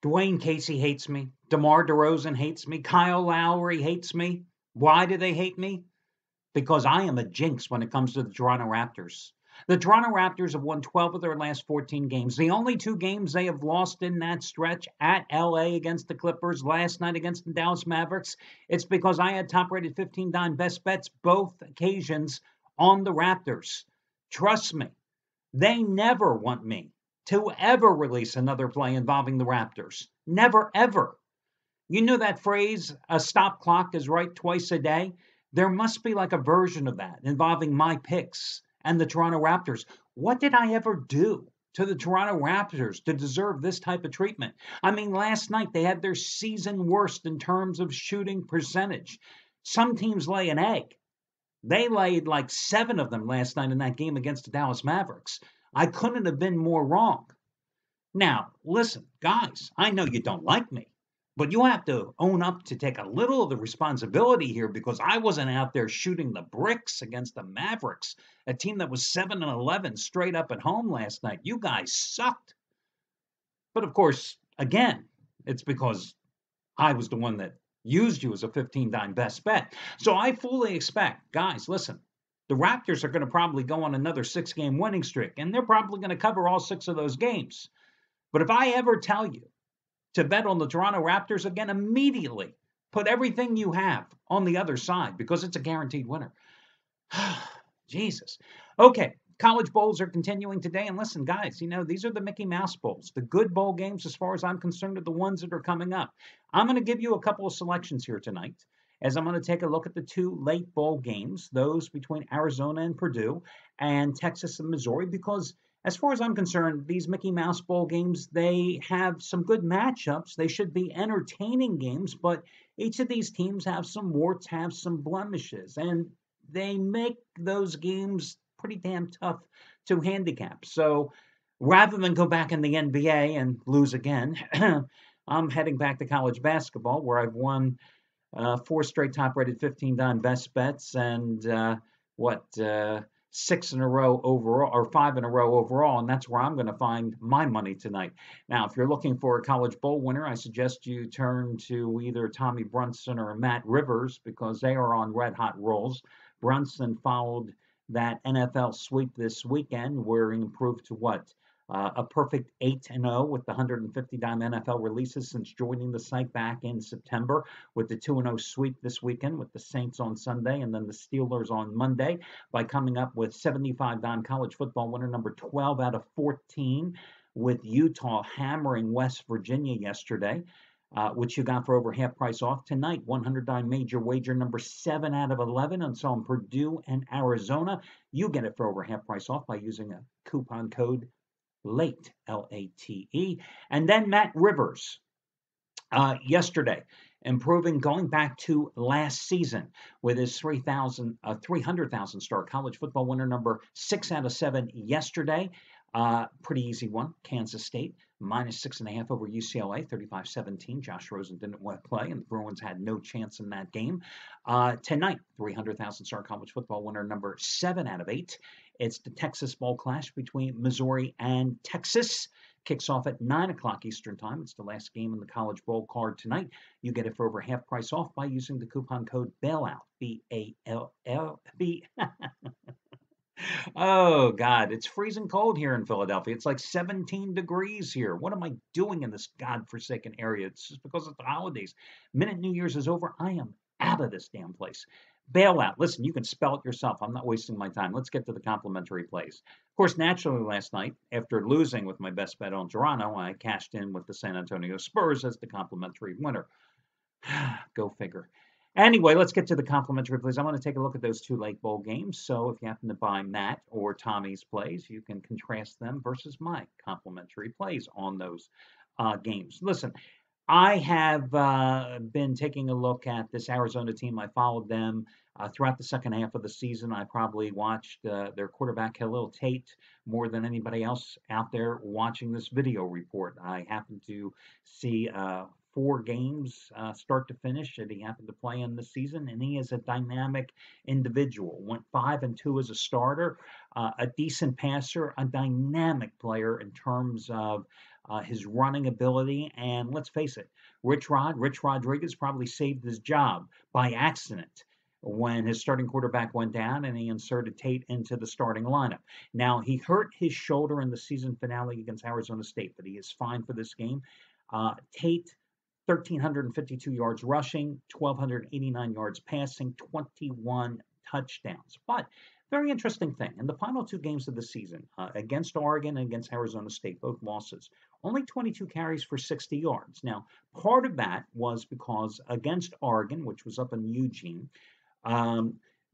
Dwayne Casey hates me. DeMar DeRozan hates me. Kyle Lowry hates me. Why do they hate me? Because I am a jinx when it comes to the Toronto Raptors. The Toronto Raptors have won 12 of their last 14 games. The only two games they have lost in that stretch, at LA against the Clippers, last night against the Dallas Mavericks, it's because I had top-rated 15 dime best bets both occasions on the Raptors. Trust me, they never want me to ever release another play involving the Raptors. Never, ever. You know that phrase, a stop clock is right twice a day? There must be like a version of that involving my picks and the Toronto Raptors. What did I ever do to the Toronto Raptors to deserve this type of treatment? I mean, last night they had their season worst in terms of shooting percentage. Some teams lay an egg. They laid like 7 of them last night in that game against the Dallas Mavericks. I couldn't have been more wrong. Now, listen, guys, I know you don't like me, but you have to own up to take a little of the responsibility here because I wasn't out there shooting the bricks against the Mavericks, a team that was 7-11 straight up at home last night. You guys sucked. But of course, again, it's because I was the one that used you as a 15 dime best bet. So I fully expect, guys, listen, the Raptors are going to probably go on another 6-game winning streak, and they're probably going to cover all 6 of those games. But if I ever tell you to bet on the Toronto Raptors again, immediately put everything you have on the other side because it's a guaranteed winner. Jesus. Okay, college bowls are continuing today. And listen, guys, these are the Mickey Mouse bowls. The good bowl games, as far as I'm concerned, are the ones that are coming up. I'm going to give you a couple of selections here tonight as I'm going to take a look at the 2 late bowl games, those between Arizona and Purdue and Texas and Missouri, because as far as I'm concerned, these Mickey Mouse Bowl games, they have some good matchups. They should be entertaining games, but each of these teams have some warts, have some blemishes, and they make those games pretty damn tough to handicap. So rather than go back in the NBA and lose again, I'm heading back to college basketball where I've won 4 straight top-rated 15 dime best bets and 6 in a row overall, or 5 in a row overall, and that's where I'm going to find my money tonight. Now, if you're looking for a college bowl winner, I suggest you turn to either Tommy Brunson or Matt Rivers because they are on red-hot rolls. Brunson followed that NFL sweep this weekend where he improved to a perfect 8-0 with the 150 dime NFL releases since joining the site back in September, with the 2-0 sweep this weekend with the Saints on Sunday and then the Steelers on Monday, by coming up with 75 dime college football winner number 12 out of 14, with Utah hammering West Virginia yesterday, which you got for over half price off. Tonight, 100 dime major wager number 7 out of 11 on some Purdue and Arizona. You get it for over half price off by using a coupon code LATE, L-A-T-E. And then Matt Rivers yesterday, improving, going back to last season with his 300,000 star college football winner number 6 out of 7 yesterday. Pretty easy one. Kansas State -6.5 over UCLA, 35-17. Josh Rosen didn't want to play, and the Bruins had no chance in that game. Tonight, 300,000 star college football winner number 7 out of 8. It's the Texas Bowl clash between Missouri and Texas. Kicks off at 9 o'clock Eastern Time. It's the last game in the College Bowl card tonight. You get it for over half price off by using the coupon code BAILOUT, B-A-L-L-B. Oh, God, it's freezing cold here in Philadelphia. It's like 17 degrees here. What am I doing in this godforsaken area? It's just because it's the holidays. Minute New Year's is over, I am out of this damn place. Bailout. Listen, you can spell it yourself. I'm not wasting my time. Let's get to the complimentary plays. Of course, naturally, last night, after losing with my best bet on Toronto, I cashed in with the San Antonio Spurs as the complimentary winner. Go figure. Anyway, let's get to the complimentary plays. I'm going to take a look at those 2 late bowl games. So if you happen to buy Matt or Tommy's plays, you can contrast them versus my complimentary plays on those games. Listen, I have been taking a look at this Arizona team. I followed them throughout the second half of the season. I probably watched their quarterback, Khalil Tate, more than anybody else out there watching this video report. I happened to see 4 games start to finish that he happened to play in this season, and he is a dynamic individual. Went 5-2 as a starter, a decent passer, a dynamic player in terms of his running ability, and let's face it, Rich Rodriguez probably saved his job by accident when his starting quarterback went down and he inserted Tate into the starting lineup. Now, he hurt his shoulder in the season finale against Arizona State, but he is fine for this game. Tate, 1,352 yards rushing, 1,289 yards passing, 21 touchdowns. But very interesting thing, in the final two games of the season, against Oregon and against Arizona State, both losses, only 22 carries for 60 yards. Now, part of that was because against Oregon, which was up in Eugene,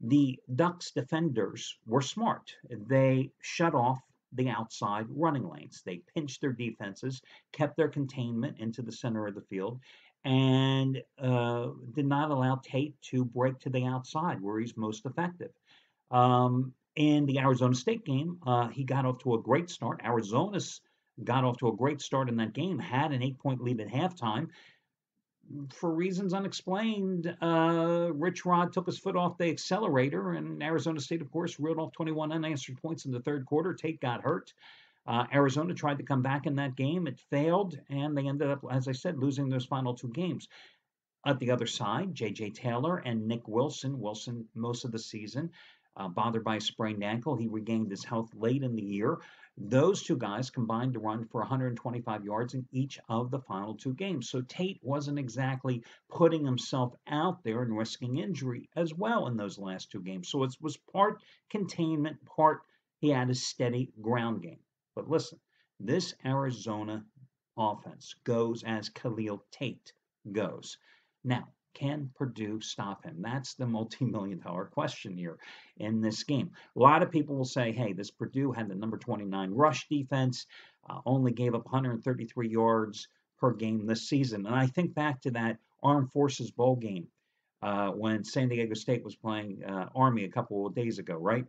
the Ducks defenders were smart. They shut off the outside running lanes. They pinched their defenses, kept their containment into the center of the field, and did not allow Tate to break to the outside where he's most effective. In the Arizona State game, he got off to a great start. Arizona's got off to a great start in that game, had an 8-point lead at halftime. For reasons unexplained, Rich Rod took his foot off the accelerator, and Arizona State, of course, reeled off 21 unanswered points in the third quarter. Tate got hurt. Arizona tried to come back in that game. It failed, and they ended up, as I said, losing those final two games. At the other side, J.J. Taylor and Nick Wilson most of the season, bothered by a sprained ankle. He regained his health late in the year. Those two guys combined to run for 125 yards in each of the final two games. So Tate wasn't exactly putting himself out there and risking injury as well in those last two games. So it was part containment, part he had a steady ground game. But listen, this Arizona offense goes as Khalil Tate goes. Now, can Purdue stop him? That's the multi-million-dollar question here in this game. A lot of people will say, hey, this Purdue had the number 29 rush defense, only gave up 133 yards per game this season. And I think back to that Armed Forces Bowl game when San Diego State was playing Army a couple of days ago, right?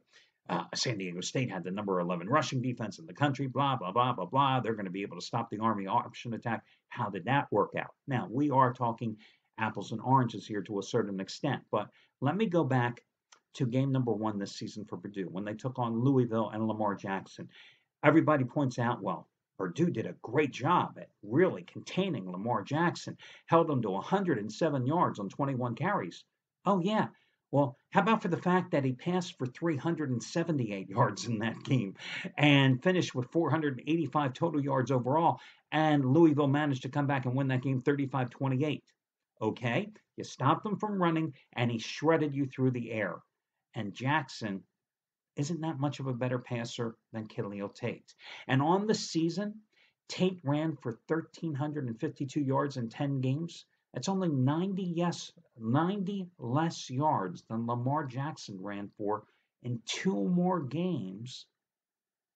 San Diego State had the number 11 rushing defense in the country, blah, blah, blah, blah, blah. They're going to be able to stop the Army option attack. How did that work out? Now, we are talking apples and oranges here to a certain extent. But let me go back to game number one this season for Purdue when they took on Louisville and Lamar Jackson. Everybody points out, well, Purdue did a great job at really containing Lamar Jackson, held him to 107 yards on 21 carries. Oh, yeah. Well, how about for the fact that he passed for 378 yards in that game and finished with 485 total yards overall, and Louisville managed to come back and win that game 35-28. Okay, you stopped him from running, and he shredded you through the air. And Jackson isn't that much of a better passer than Khalil Tate. And on the season, Tate ran for 1,352 yards in 10 games. That's only 90 less yards than Lamar Jackson ran for in 2 more games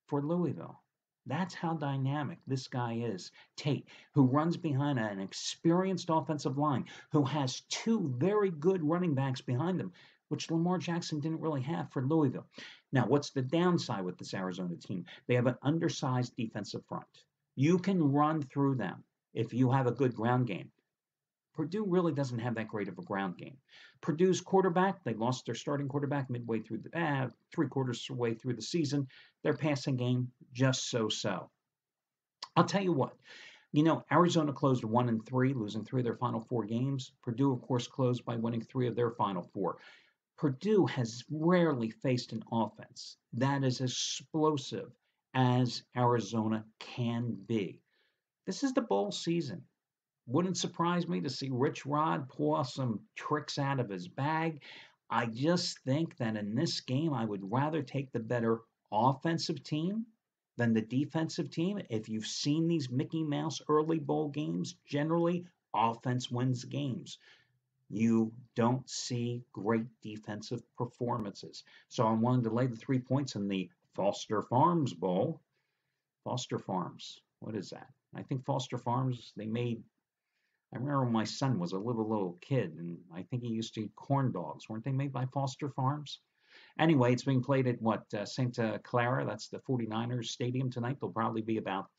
for Louisville. That's how dynamic this guy is, Tate, who runs behind an experienced offensive line, who has 2 very good running backs behind him, which Lamar Jackson didn't really have for Louisville. Now, what's the downside with this Arizona team? They have an undersized defensive front. You can run through them if you have a good ground game. Purdue really doesn't have that great of a ground game. Purdue's quarterback, they lost their starting quarterback midway through the 3/4 way through the season. Their passing game, just so-so. I'll tell you what, Arizona closed 1-3, losing 3 of their final 4 games. Purdue, of course, closed by winning 3 of their final 4. Purdue has rarely faced an offense that is as explosive as Arizona can be. This is the bowl season. Wouldn't surprise me to see Rich Rod pull some tricks out of his bag. I just think that in this game, I would rather take the better offensive team than the defensive team. If you've seen these Mickey Mouse early bowl games, generally offense wins games. You don't see great defensive performances. So I'm willing to lay the 3 points in the Foster Farms Bowl. Foster Farms, what is that? I think Foster Farms, I remember when my son was a little kid, and I think he used to eat corn dogs. Weren't they made by Foster Farms? Anyway, it's being played at Santa Clara. That's the 49ers stadium tonight. There'll probably be about,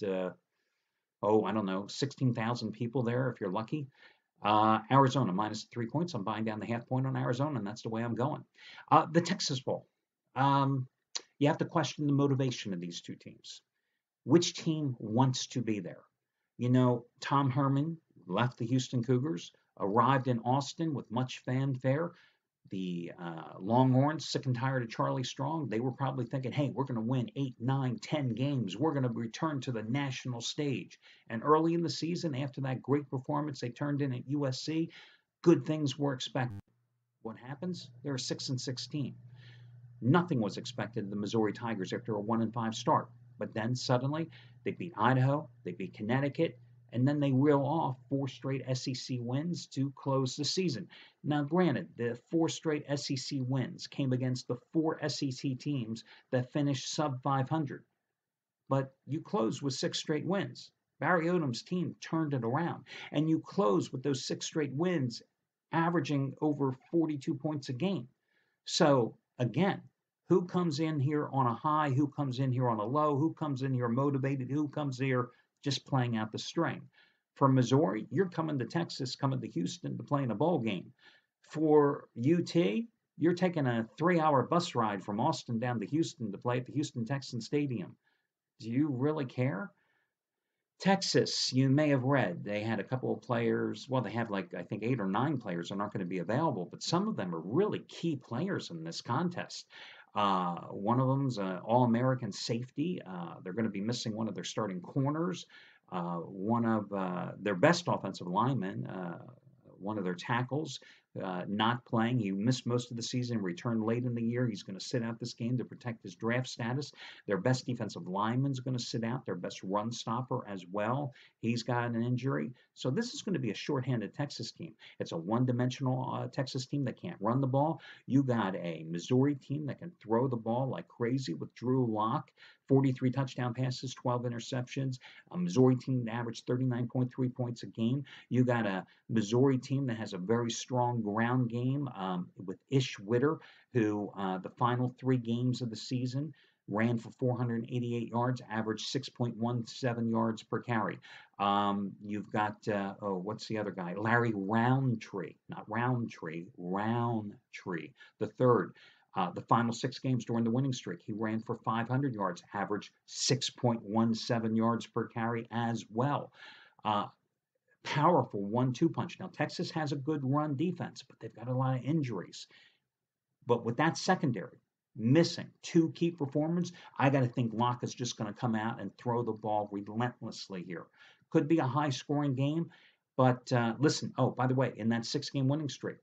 16,000 people there if you're lucky. Arizona minus 3 points. I'm buying down the half point on Arizona, and that's the way I'm going. The Texas Bowl. You have to question the motivation of these two teams. Which team wants to be there? You know, Tom Herman left the Houston Cougars, arrived in Austin with much fanfare. The Longhorns, sick and tired of Charlie Strong, they were probably thinking, hey, we're going to win 8, 9, 10 games. We're going to return to the national stage. And early in the season, after that great performance they turned in at USC, good things were expected. What happens? They're a 6-16. Nothing was expected of the Missouri Tigers after a 1-5 start. But then suddenly they beat Idaho, they beat Connecticut, and then they reel off 4 straight SEC wins to close the season. Now, granted, the 4 straight SEC wins came against the 4 SEC teams that finished sub 500, but you closed with 6 straight wins. Barry Odom's team turned it around, and you closed with those 6 straight wins, averaging over 42 points a game. So again, who comes in here on a high? Who comes in here on a low? Who comes in here motivated? Who comes here just playing out the string? For Missouri, you're coming to Texas, coming to Houston to play in a bowl game. For UT, you're taking a 3-hour bus ride from Austin down to Houston to play at the Houston Texans Stadium. Do you really care? Texas, you may have read, they had a couple of players. Well, they have like, I think, 8 or 9 players that aren't going to be available, but some of them are really key players in this contest. One of them's an All American safety. They're going to be missing one of their starting corners, one of their best offensive linemen, one of their tackles. Not playing. He missed most of the season, returned late in the year. He's going to sit out this game to protect his draft status. Their best defensive lineman's going to sit out. Their best run stopper as well. He's got an injury. So this is going to be a shorthanded Texas team. It's a one-dimensional Texas team that can't run the ball. You got a Missouri team that can throw the ball like crazy with Drew Lock. 43 touchdown passes, 12 interceptions. A Missouri team that averaged 39.3 points a game. You got a Missouri team that has a very strong ground game with Ish Witter, who the final 3 games of the season ran for 488 yards, averaged 6.17 yards per carry. You've got, what's the other guy? Larry Roundtree, not Roundtree, Roundtree, the third. The final 6 games during the winning streak, he ran for 500 yards, averaged 6.17 yards per carry as well. Powerful 1-2 punch. Now, Texas has a good run defense, but they've got a lot of injuries. But with that secondary missing 2 key performers, I got to think Locke is just going to come out and throw the ball relentlessly here. Could be a high-scoring game, but listen, oh, by the way, in that 6-game winning streak,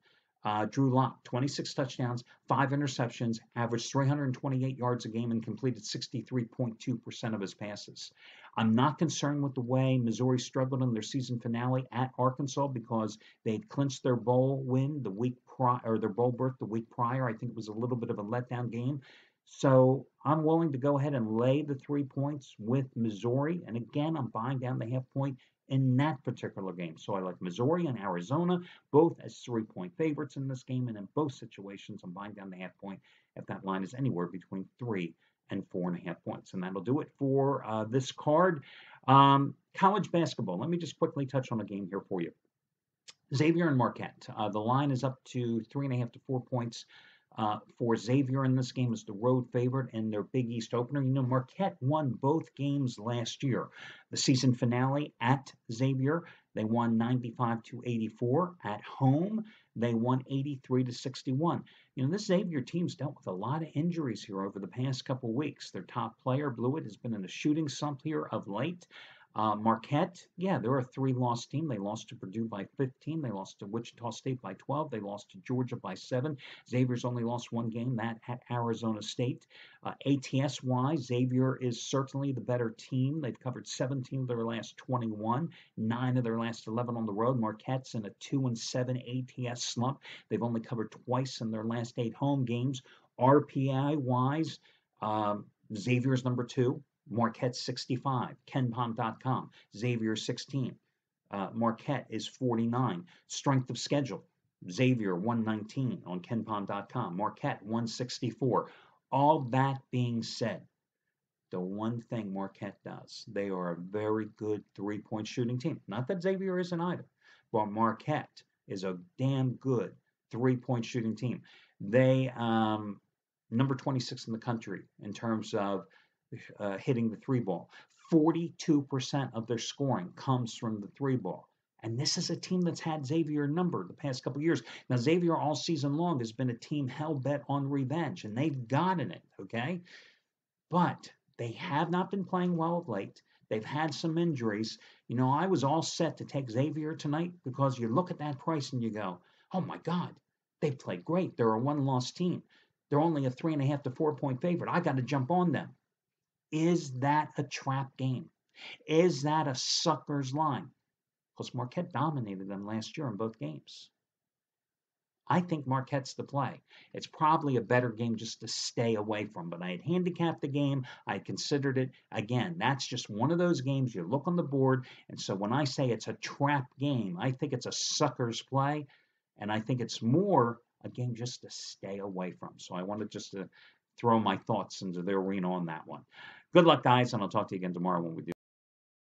Drew Lock, 26 touchdowns, 5 interceptions, averaged 328 yards a game, and completed 63.2% of his passes. I'm not concerned with the way Missouri struggled in their season finale at Arkansas because they'd clinched their bowl win the week prior, or their bowl berth the week prior. I think it was a little bit of a letdown game. So I'm willing to go ahead and lay the 3 points with Missouri. And again, I'm buying down the half point in that particular game. So I like Missouri and Arizona, both as 3-point favorites in this game. And in both situations, I'm buying down the half point if that line is anywhere between 3 and 4.5 points. And that'll do it for this card. College basketball. Let me just quickly touch on a game here for you. Xavier and Marquette. The line is up to 3.5 to 4 points. For Xavier in this game is the road favorite in their Big East opener. You know, Marquette won both games last year. The season finale at Xavier, they won 95-84. At home, they won 83-61. You know, this Xavier team's dealt with a lot of injuries here over the past couple of weeks. Their top player, Blewett, has been in a shooting slump here of late. Marquette, yeah, they're a 3-loss team. They lost to Purdue by 15. They lost to Wichita State by 12. They lost to Georgia by 7. Xavier's only lost 1 game, that at Arizona State. ATS-wise, Xavier is certainly the better team. They've covered 17 of their last 21, 9 of their last 11 on the road. Marquette's in a 2-7 ATS slump. They've only covered twice in their last 8 home games. RPI-wise, Xavier's number 2. Marquette 65, KenPom.com. Xavier 16. Marquette is 49. Strength of schedule. Xavier 119 on KenPom.com. Marquette 164. All that being said, the one thing Marquette does, they are a very good 3-point shooting team. Not that Xavier isn't either, but Marquette is a damn good 3-point shooting team. They number 26 in the country in terms of hitting the 3 ball. 42% of their scoring comes from the three ball. And this is a team that's had Xavier numbered the past couple of years. Now, Xavier all season long has been a team hell-bent on revenge, and they've gotten it, okay? But they have not been playing well of late. They've had some injuries. You know, I was all set to take Xavier tonight because you look at that price and you go, oh my God, they've played great. They're a one-loss team. They're only a 3.5 to 4-point favorite. I got to jump on them. Is that a trap game? Is that a sucker's line? Because Marquette dominated them last year in both games. I think Marquette's the play. It's probably a better game just to stay away from, but I had handicapped the game. I considered it. Again, that's just one of those games you look on the board, and so when I say it's a trap game, I think it's a sucker's play, and I think it's more a game just to stay away from. So I wanted just to throw my thoughts into the arena on that one. Good luck, guys, and I'll talk to you again tomorrow when we do